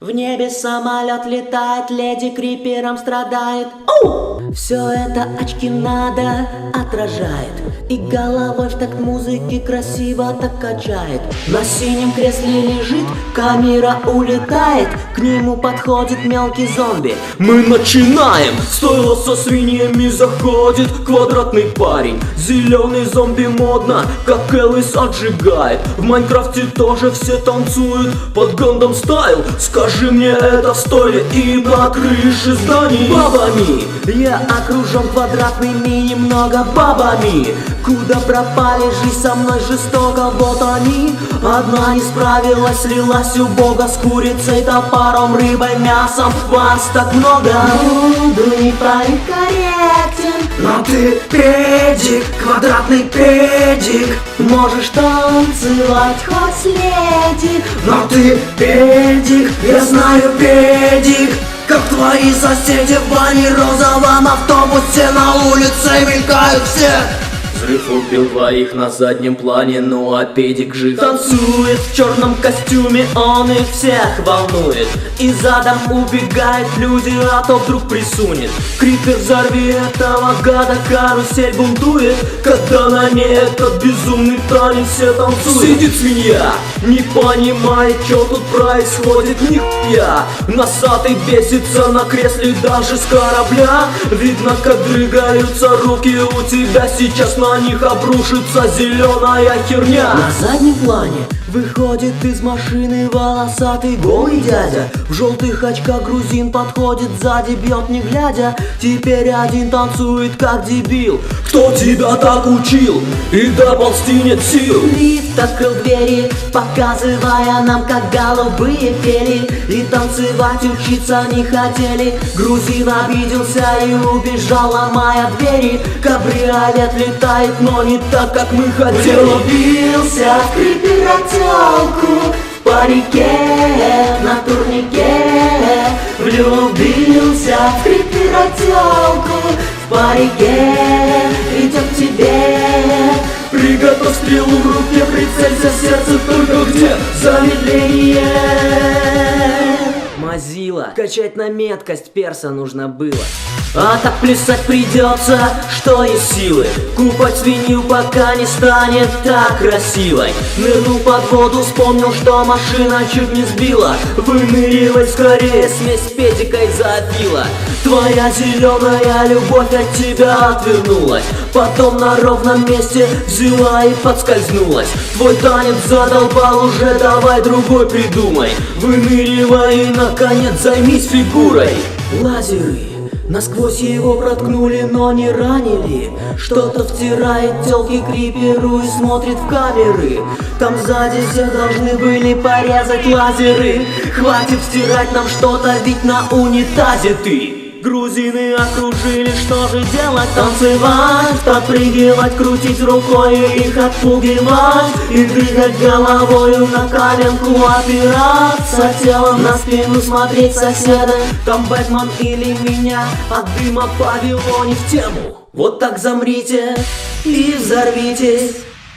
В небе самолет летает, леди крипером страдает. Все это очки надо отражает, и головой в такт музыки красиво так качает. На синем кресле лежит, камера улетает, к нему подходит мелкий зомби. Мы начинаем! Стойло со свиньями заходит квадратный парень. Зеленый зомби модно, как Элвис отжигает. В Майнкрафте тоже все танцуют под Гандам Стайл. Скажи мне, это в стойле и на крыше зданий. Бабами я окружен квадратными немного бабами. Куда пропали, жизнь со мной жестоко, вот они. Одна не справилась, слилась убого с курицей, топором, рыбой, мясом. Вас так много. Буду не политкорректен, но ты педик, квадратный педик. Можешь танцевать хоть с леди, но ты педик, я знаю педик. Как твои соседи в бане, розовом автобусе, на улице мелькают все. Взрыв убил двоих на заднем плане, ну а педик жив. Танцует в черном костюме, он их всех волнует. И задом убегают люди, а то вдруг присунет. Крипер, взорви этого гада, карусель бунтует. Когда на ней этот безумный танец все танцуют. Сидит свинья, не понимает, что тут происходит, нихуя. Носатый бесится на кресле даже с корабля. Видно, как дрыгаются руки у тебя сейчас, на них обрушится зеленая херня. На заднем плане выходит из машины волосатый голый дядя. В желтых очках грузин подходит сзади, бьет не глядя. Теперь один танцует как дебил. Кто тебя так учил? И доползти нет сил. Лифт открыл двери, показывая нам, как голубые пели. И танцевать учиться не хотели. Грузин обиделся и убежал, ломая двери. Кабриолет летает, но не так, как мы хотели. Влюбился в криперотелку в парике на турнике. Влюбился в криперотелку в парике, идет к тебе. Приготовь стрелу в руке, прицелься в сердце, только где замедление? Мазила, качать на меткость перса нужно было. А так плясать придется, что есть силы. Купать свинью, пока не станет так красивой. Нырнул под воду, вспомнил, что машина чуть не сбила. Выныривай скорее, смесь педика и зоопила. Твоя зеленая любовь от тебя отвернулась, потом на ровном месте взяла и подскользнулась. Твой танец задолбал уже, давай другой придумай. Выныривай и наконец займись фигурой. Лазеры насквозь его проткнули, но не ранили. Что-то втирает телки криперу и смотрит в камеры. Там сзади всех должны были порезать лазеры. Хватит втирать нам что-то, ведь на унитазе ты. Грузины окружили, что же делать? Танцевать, подпрыгивать, крутить рукой и их отпугивать. И двигать головою на коленку, опираться телом на спину, смотреть соседа. Там Бэтмен или меня, от дыма в павильоне в тему. Вот так замрите и взорвитесь.